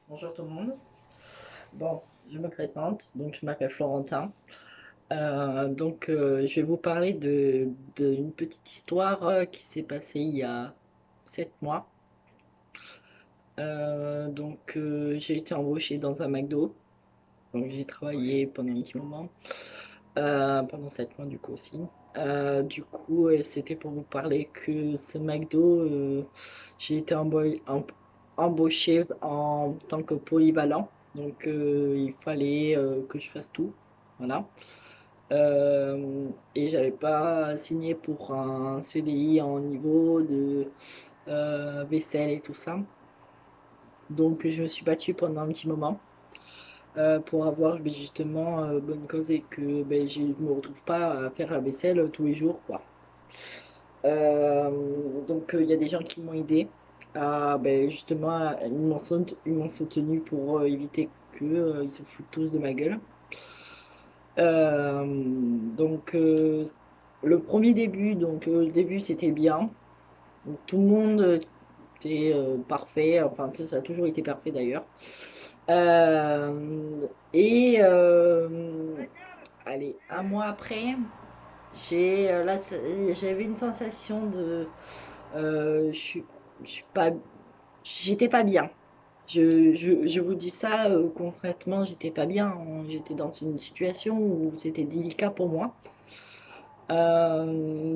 Bonjour tout le monde. Bon, je me présente, donc je m'appelle Florentin. Je vais vous parler d'une petite histoire qui s'est passée il y a 7 mois. J'ai été embauchée dans un McDo, donc j'ai travaillé pendant un petit moment, pendant 7 mois du coup aussi. C'était pour vous parler que ce McDo, j'ai été embauchée en tant que polyvalent. Il fallait que je fasse tout. Voilà. Et j'avais pas signé pour un CDI en niveau de vaisselle et tout ça. Donc je me suis battue pendant un petit moment pour avoir justement bonne cause et que je ne me retrouve pas à faire la vaisselle tous les jours, quoi. Il y a des gens qui m'ont aidé à justement ils m'ont soutenu pour éviter que ils se foutent tous de ma gueule. Euh, donc euh, le premier début, le début c'était bien. Donc, tout le monde était parfait, enfin ça a toujours été parfait d'ailleurs. Euh, et Allez, un mois après, j'avais une sensation de je suis pas, j'étais pas bien. Je vous dis ça concrètement, j'étais pas bien. J'étais dans une situation où c'était délicat pour moi. On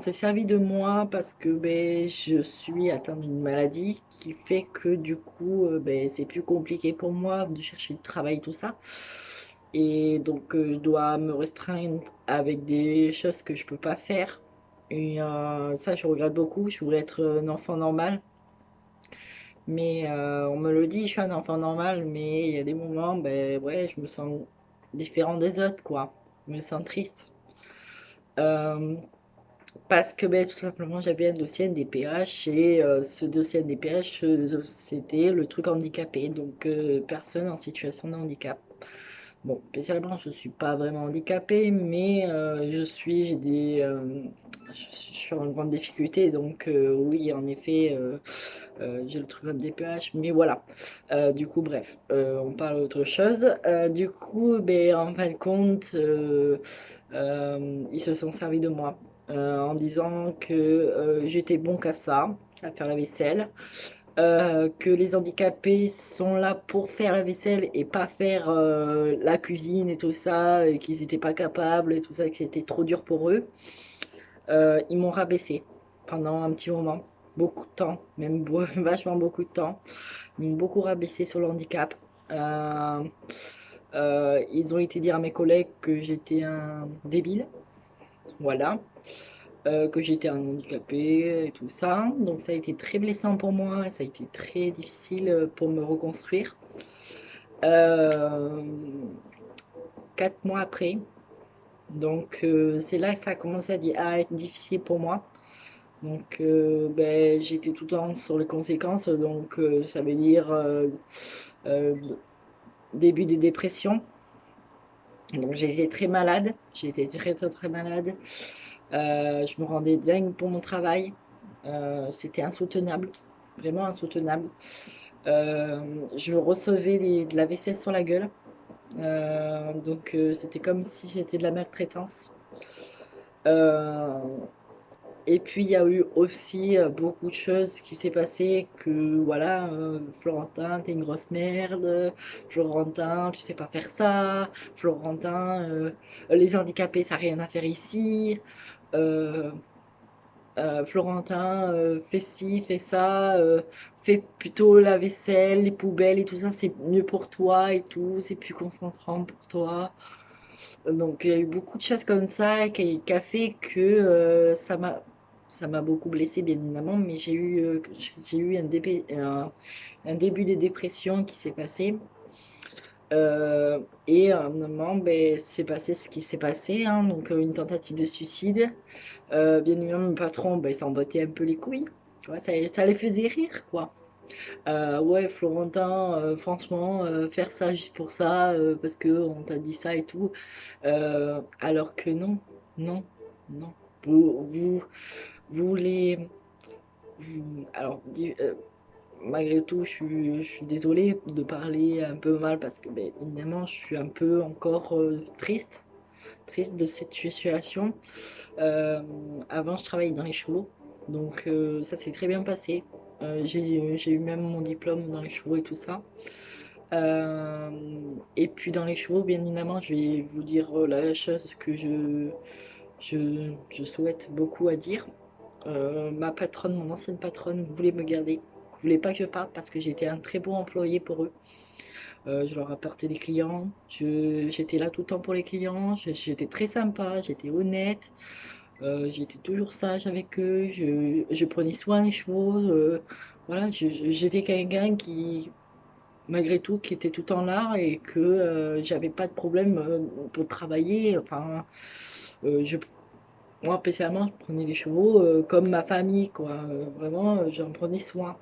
s'est servi de moi parce que je suis atteinte d'une maladie qui fait que du coup, c'est plus compliqué pour moi de chercher du travail, tout ça. Je dois me restreindre avec des choses que je peux pas faire. Ça, je regrette beaucoup. Je voulais être un enfant normal. Mais on me le dit, je suis un enfant normal, mais il y a des moments, ouais, je me sens différent des autres, quoi. Je me sens triste. Euh, Parce que tout simplement, j'avais un dossier NDPH et ce dossier NDPH, c'était le truc handicapé, personne en situation de handicap. Bon, spécialement, je suis pas vraiment handicapée, mais je suis en grande difficulté, oui, en effet, j'ai le truc NDPH, mais voilà. Bref, on parle d'autre chose. En fin de compte, ils se sont servis de moi en disant que j'étais bon qu'à ça, à faire la vaisselle, que les handicapés sont là pour faire la vaisselle et pas faire la cuisine et tout ça, et qu'ils n'étaient pas capables et tout ça, que c'était trop dur pour eux. Ils m'ont rabaissé pendant un petit moment, beaucoup de temps, même vachement beaucoup de temps. Ils m'ont beaucoup rabaissé sur le handicap. Euh, ils ont été dire à mes collègues que j'étais un débile, voilà, que j'étais un handicapé et tout ça. Donc ça a été très blessant pour moi, ça a été très difficile pour me reconstruire. Euh, 4 mois après, c'est là que ça a commencé à être difficile pour moi. J'étais tout le temps sur les conséquences, ça veut dire euh, début de dépression. Donc j'ai été très malade, j'ai été très très très malade. Je me rendais dingue pour mon travail. C'était insoutenable, vraiment insoutenable. Euh, je recevais de la vaisselle sur la gueule. C'était comme si j'étais de la maltraitance. Euh, et puis il y a eu aussi beaucoup de choses qui s'est passé que voilà, Florentin, t'es une grosse merde. Florentin, tu sais pas faire ça. Florentin, les handicapés, ça n'a rien à faire ici. Euh, Florentin, fais ci, fais ça, fais plutôt la vaisselle, les poubelles et tout ça, c'est mieux pour toi et tout, c'est plus concentrant pour toi. Il y a eu beaucoup de choses comme ça qui a fait que ça m'a beaucoup blessée, bien évidemment, mais j'ai eu un début de dépression qui s'est passé. À un moment, c'est passé ce qui s'est passé, hein, une tentative de suicide. Bien évidemment, mon patron, il s'en battait un peu les couilles. Tu vois, ça les faisait rire, quoi. Ouais, Florentin, franchement, faire ça juste pour ça, parce que on t'a dit ça et tout. Alors que non, non, non. Vous, vous, vous les, vous- alors, malgré tout, je suis désolée de parler un peu mal parce que, ben, évidemment, je suis un peu encore triste de cette situation. Euh, Avant, je travaillais dans les chevaux, donc ça s'est très bien passé. J'ai eu même mon diplôme dans les chevaux et tout ça. Euh, et puis dans les chevaux, bien évidemment, je vais vous dire la chose que je souhaite beaucoup à dire. Ma patronne, mon ancienne patronne, voulait me garder. Voulait pas que je parte parce que j'étais un très bon employé pour eux. Je leur apportais des clients. J'étais là tout le temps pour les clients. J'étais très sympa, j'étais honnête. J'étais toujours sage avec eux. Je prenais soin des chevaux. Voilà, j'étais quelqu'un qui, malgré tout, qui était tout le temps là et que j'avais pas de problème pour travailler. Enfin, je moi, spécialement, je prenais les chevaux comme ma famille, quoi. Vraiment, j'en prenais soin.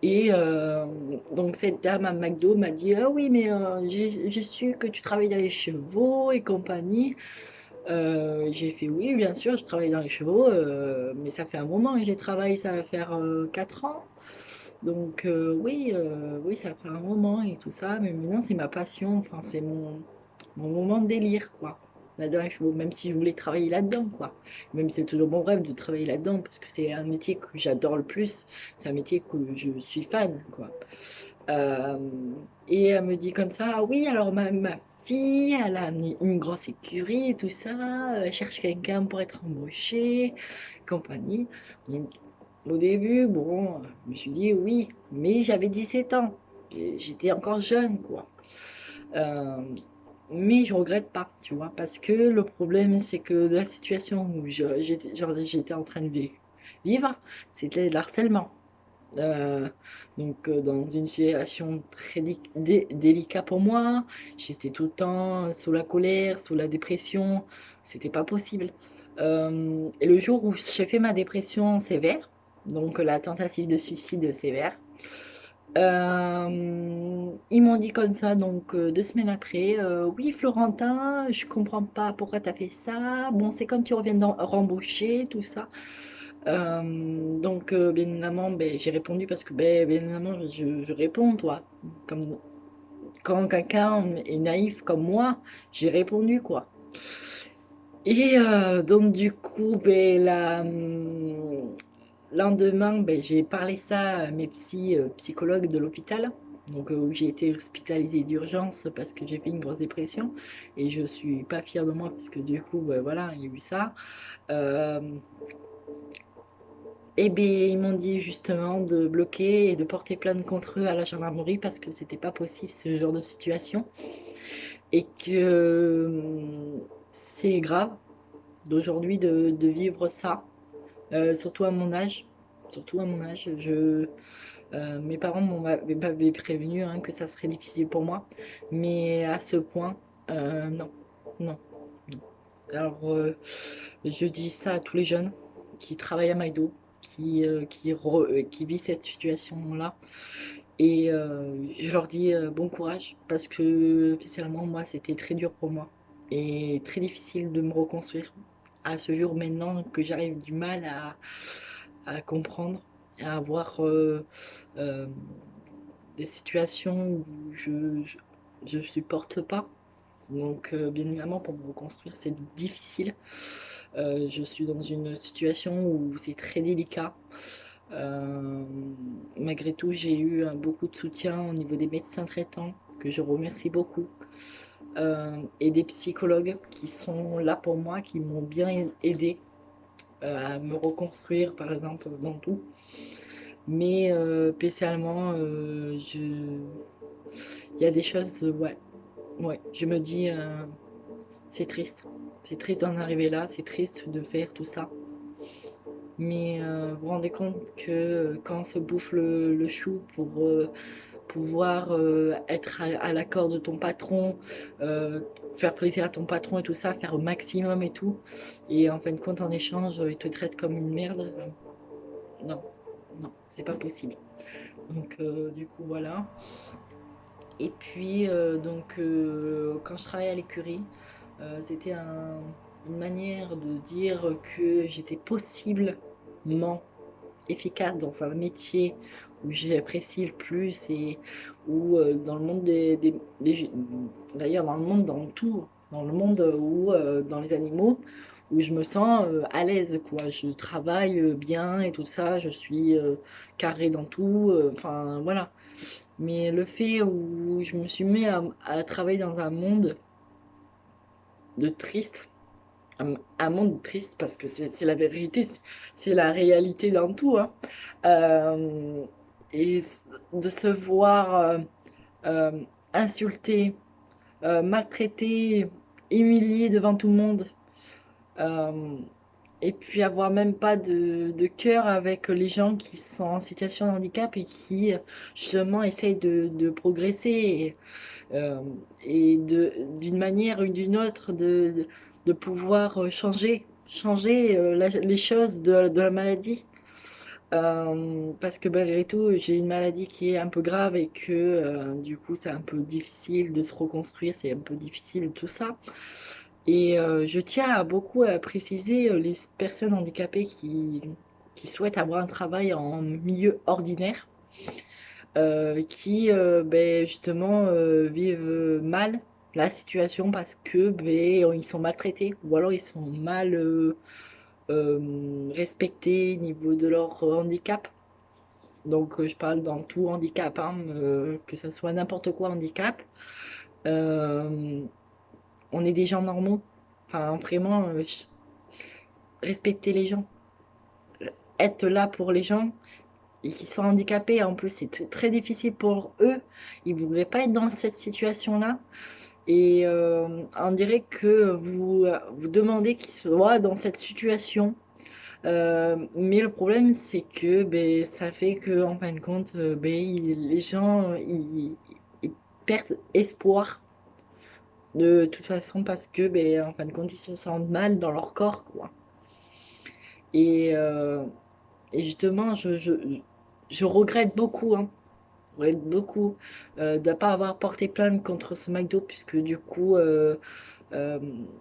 Et donc, cette dame à McDo m'a dit: Ah oui, mais j'ai su que tu travailles dans les chevaux et compagnie. J'ai fait: Oui, bien sûr, je travaille dans les chevaux, mais ça fait un moment que j'ai travaillé, ça va faire 4 ans. Donc, oui, oui, ça fait un moment et tout ça, mais maintenant, c'est ma passion, enfin, c'est mon moment de délire, quoi. Là-dedans, même si je voulais travailler là-dedans, quoi. Même si c'est toujours mon rêve de travailler là-dedans, parce que c'est un métier que j'adore le plus, c'est un métier que je suis fan, quoi. Euh, et elle me dit comme ça: Ah oui, alors ma fille, elle a une grosse écurie et tout ça, elle cherche quelqu'un pour être embauché, compagnie. Donc, au début, bon, je me suis dit oui, mais j'avais 17 ans, j'étais encore jeune, quoi. Euh, mais je regrette pas, tu vois, parce que le problème, c'est que la situation où j'étais en train de vivre, c'était de l'harcèlement. Euh, donc, dans une situation très délicate pour moi, j'étais tout le temps sous la colère, sous la dépression, c'était pas possible. Et le jour où j'ai fait ma dépression sévère, donc la tentative de suicide sévère, ils m'ont dit comme ça, donc 2 semaines après: Oui, Florentin, je comprends pas pourquoi tu as fait ça. Bon, c'est quand tu reviens rembaucher, tout ça. Donc, bien évidemment, ben, j'ai répondu parce que, ben, bien évidemment, je réponds, toi. Comme, quand quelqu'un est naïf comme moi, j'ai répondu, quoi. Et donc, du coup, ben, lendemain, ben, j'ai parlé ça à mes psychologues de l'hôpital. Donc, où j'ai été hospitalisée d'urgence parce que j'ai fait une grosse dépression. Et je suis pas fière de moi parce que, du coup, ben, voilà, il y a eu ça. Euh, Et bien, ils m'ont dit justement de bloquer et de porter plainte contre eux à la gendarmerie parce que c'était pas possible ce genre de situation et que c'est grave d'aujourd'hui de vivre ça, surtout à mon âge. Surtout à mon âge, mes parents m'avaient prévenu hein, que ça serait difficile pour moi, mais à ce point, non, non, non. Alors, je dis ça à tous les jeunes qui travaillent à McDo, qui vivent cette situation-là. Et je leur dis bon courage, parce que spécialement moi, c'était très dur pour moi et très difficile de me reconstruire. À ce jour, maintenant que j'arrive du mal à comprendre, à avoir euh, des situations où je supporte pas. Donc, bien évidemment, pour me reconstruire, c'est difficile. Je suis dans une situation où c'est très délicat. Euh, Malgré tout, j'ai eu beaucoup de soutien au niveau des médecins traitants, que je remercie beaucoup, et des psychologues qui sont là pour moi, qui m'ont bien aidé à me reconstruire, par exemple, dans tout. Mais spécialement, il y a des choses, ouais, ouais, je me dis, c'est triste. C'est triste d'en arriver là, c'est triste de faire tout ça. Mais vous vous rendez compte que quand on se bouffe le chou pour pouvoir être à l'accord de ton patron, euh, faire plaisir à ton patron et tout ça, faire au maximum et tout, et en fin de compte, en échange, il te traite comme une merde. Non, non, c'est pas possible. Donc, du coup, voilà. Et puis, donc, quand je travaillais à l'écurie, c'était une manière de dire que j'étais possiblement efficace dans un métier où j'apprécie le plus et où dans le monde d'ailleurs dans le monde, dans tout, dans le monde où dans les animaux, où je me sens à l'aise, quoi. Je travaille bien et tout ça, je suis carré dans tout, enfin voilà. Mais le fait où je me suis mis à travailler dans un monde de triste, un monde triste parce que c'est la vérité, c'est la réalité dans tout, hein. Euh, et de se voir euh, insulté, maltraité, humilié devant tout le monde, euh, et puis avoir même pas de cœur avec les gens qui sont en situation de handicap et qui justement essayent de progresser euh, et d'une manière ou d'une autre de pouvoir changer les choses de la maladie. Parce que malgré tout, j'ai une maladie qui est un peu grave et que du coup, c'est un peu difficile de se reconstruire, c'est un peu difficile tout ça. Et je tiens à beaucoup à préciser les personnes handicapées qui souhaitent avoir un travail en milieu ordinaire qui justement vivent mal la situation parce que ils sont maltraités ou alors ils sont mal respectés au niveau de leur handicap. Donc je parle dans tout handicap, hein, que ce soit n'importe quoi handicap. Euh, on est des gens normaux. Enfin vraiment respecter les gens, être là pour les gens et qui sont handicapés. En plus, c'est très difficile pour eux. Ils ne voudraient pas être dans cette situation-là. Et on dirait que vous demandez qu'ils soient dans cette situation. Mais le problème, c'est que ça fait que, en fin de compte, les gens, ils perdent espoir de toute façon parce que, en fin de compte, ils se sentent mal dans leur corps, quoi. Et, euh, et justement, je regrette beaucoup, hein. Ouais, beaucoup de ne pas avoir porté plainte contre ce McDo puisque du coup euh,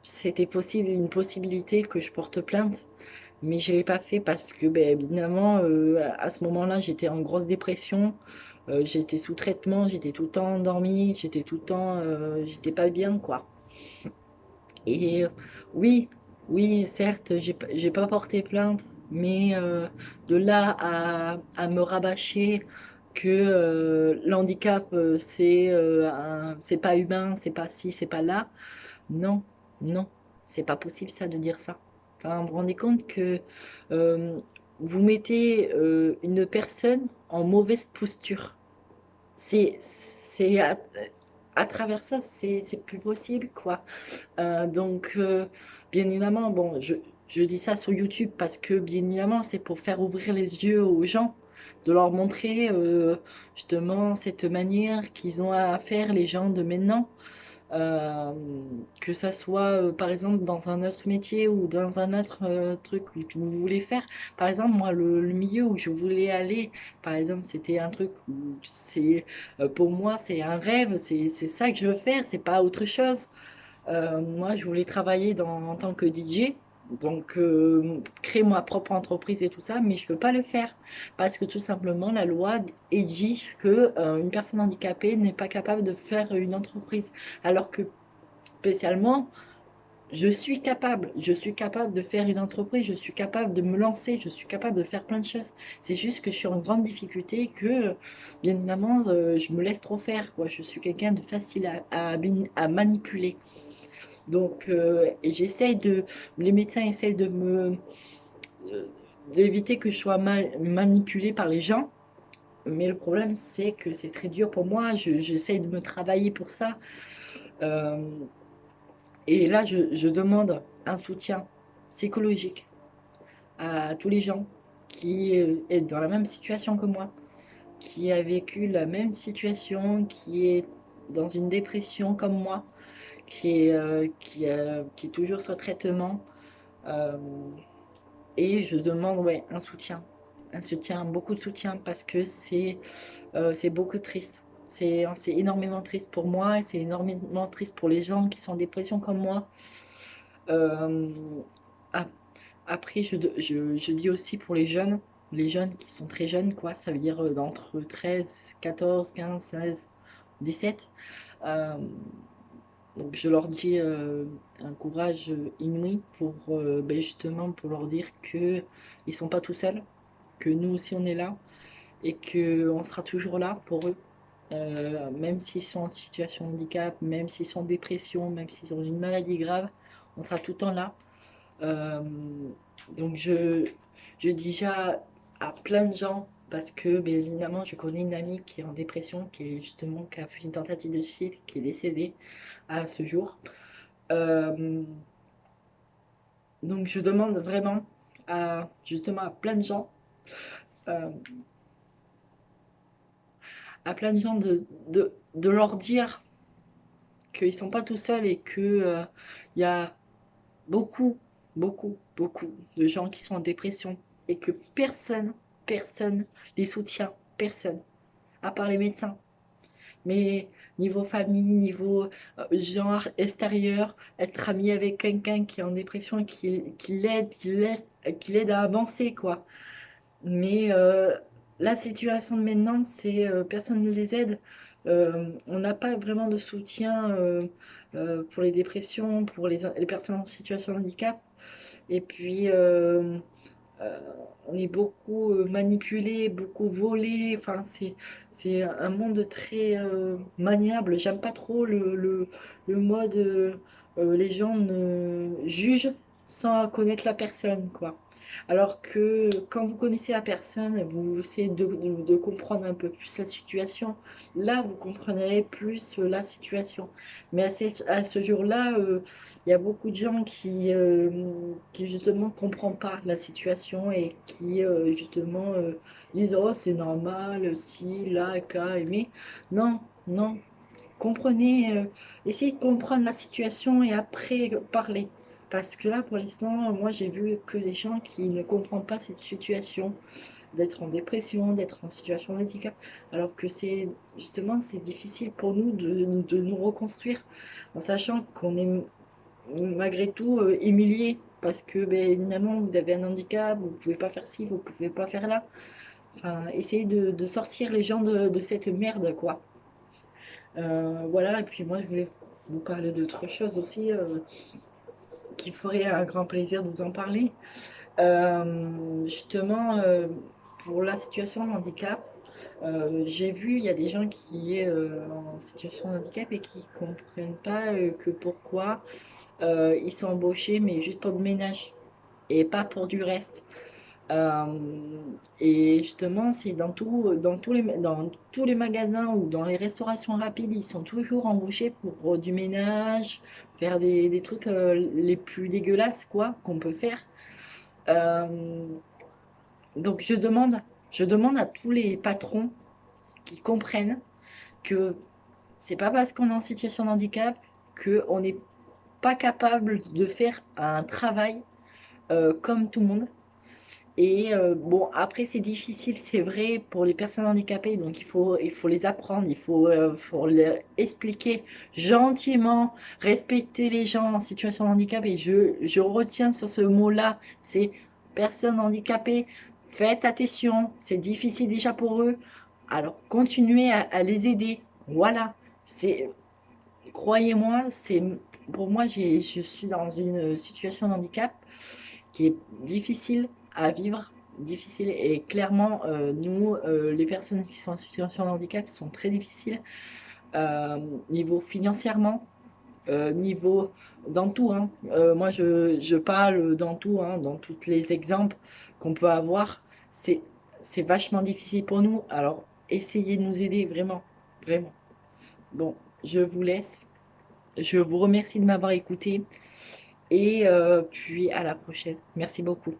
c'était possible une possibilité que je porte plainte mais je l'ai pas fait parce que évidemment à ce moment-là j'étais en grosse dépression, j'étais sous traitement, j'étais tout le temps endormie, j'étais tout le temps j'étais pas bien quoi. Et oui, oui, certes, j'ai pas porté plainte, mais de là à me rabâcher que l'handicap, c'est pas humain, c'est pas ci, c'est pas là, non, non, c'est pas possible ça de dire ça. Enfin, vous vous rendez compte que euh, vous mettez une personne en mauvaise posture. C'est à travers ça, c'est plus possible, quoi. Donc, bien évidemment, bon, je dis ça sur YouTube parce que, bien évidemment, c'est pour faire ouvrir les yeux aux gens, de leur montrer justement cette manière qu'ils ont à faire les gens de maintenant. Euh, que ça soit par exemple dans un autre métier ou dans un autre truc que vous voulez faire. Par exemple, moi, le milieu où je voulais aller, par exemple, c'était un truc où pour moi, c'est un rêve, c'est ça que je veux faire, c'est pas autre chose. Moi, je voulais travailler en tant que DJ, donc créer ma propre entreprise et tout ça, mais je peux pas le faire parce que tout simplement la loi dit que une personne handicapée n'est pas capable de faire une entreprise, alors que spécialement je suis capable de faire une entreprise, je suis capable de me lancer, je suis capable de faire plein de choses. C'est juste que je suis en grande difficulté, que bien évidemment je me laisse trop faire, quoi. Je suis quelqu'un de facile à manipuler. Donc, et les médecins essayent euh, d'éviter que je sois manipulée par les gens. Mais le problème, c'est que c'est très dur pour moi. J'essaie de me travailler pour ça. Euh, et là, je demande un soutien psychologique à tous les gens qui est dans la même situation que moi, qui a vécu la même situation, qui est dans une dépression comme moi, qui est toujours sur traitement. Euh, et je demande ouais, un soutien, beaucoup de soutien parce que c'est beaucoup triste. C'est énormément triste pour moi et c'est énormément triste pour les gens qui sont en dépression comme moi. Euh, ap- Après, je dis aussi pour les jeunes, les jeunes qui sont très jeunes, quoi, ça veut dire d'entre 13, 14, 15, 16, 17. Euh, donc je leur dis un courage inouï pour ben, justement pour leur dire que ils sont pas tout seuls, que nous aussi on est là et que on sera toujours là pour eux. Même s'ils sont en situation de handicap, même s'ils sont en dépression, même s'ils ont une maladie grave, on sera tout le temps là. Euh, donc je dis déjà à plein de gens, parce que bien évidemment je connais une amie qui est en dépression, qui est justement qui a fait une tentative de suicide, qui est décédée à ce jour. Euh, donc je demande vraiment à justement euh, à plein de gens de leur dire qu'ils sont pas tout seuls et que il y a beaucoup, beaucoup, beaucoup de gens qui sont en dépression et que personne les soutient, personne, à part les médecins. Mais niveau famille, niveau genre extérieur, être ami avec quelqu'un qui est en dépression et qui l'aide, qui l'aide à avancer, quoi. Mais la situation de maintenant, c'est personne ne les aide. On n'a pas vraiment de soutien pour les dépressions, pour les personnes en situation de handicap. Et puis, euh, on est beaucoup manipulé, beaucoup volé. Enfin, c'est un monde très maniable. J'aime pas trop le mode les gens ne jugent sans connaître la personne, quoi. Alors que quand vous connaissez la personne, vous essayez de comprendre un peu plus la situation. Là, vous comprendrez plus la situation. Mais à ce jour-là, il y a beaucoup de gens qui justement ne comprennent pas la situation et qui justement disent oh c'est normal, si, là, qu'à, mais non, non, comprenez, essayez de comprendre la situation et après parler. Parce que là, pour l'instant, moi j'ai vu que des gens qui ne comprennent pas cette situation, d'être en dépression, d'être en situation de handicap, alors que c'est justement c'est difficile pour nous de nous reconstruire en sachant qu'on est malgré tout humilié parce que ben, évidemment vous avez un handicap, vous pouvez pas faire ci, vous pouvez pas faire là. Enfin, essayez de sortir les gens de cette merde, quoi. Voilà, et puis moi je voulais vous parler d'autre chose aussi qui ferait un grand plaisir de vous en parler. Justement, pour la situation de handicap, j'ai vu, il y a des gens qui est en situation de handicap et qui comprennent pas que pourquoi ils sont embauchés, mais juste pour le ménage et pas pour du reste. Et justement, c'est dans tous les magasins ou dans les restaurations rapides, ils sont toujours embauchés pour du ménage, faire des trucs les plus dégueulasses, quoi, qu'on peut faire. Euh, donc je demande à tous les patrons qui comprennent que c'est pas parce qu'on est en situation de handicap qu'on n'est pas capable de faire un travail comme tout le monde. Et bon, après, c'est difficile, c'est vrai, pour les personnes handicapées, donc il faut les apprendre, faut leur expliquer gentiment, respecter les gens en situation de handicap. Et je retiens sur ce mot-là, c'est personnes handicapées, faites attention, c'est difficile déjà pour eux, alors continuez à les aider. Voilà, c'est, croyez-moi, c'est, pour moi, je suis dans une situation de handicap qui est difficile à vivre, difficile et clairement nous les personnes qui sont en situation de handicap sont très difficiles euh, niveau financièrement, niveau dans tout hein. Moi je parle dans tout hein, dans tous les exemples qu'on peut avoir, c'est vachement difficile pour nous, alors essayez de nous aider vraiment, vraiment. Bon, je vous laisse, je vous remercie de m'avoir écouté et puis à la prochaine, merci beaucoup.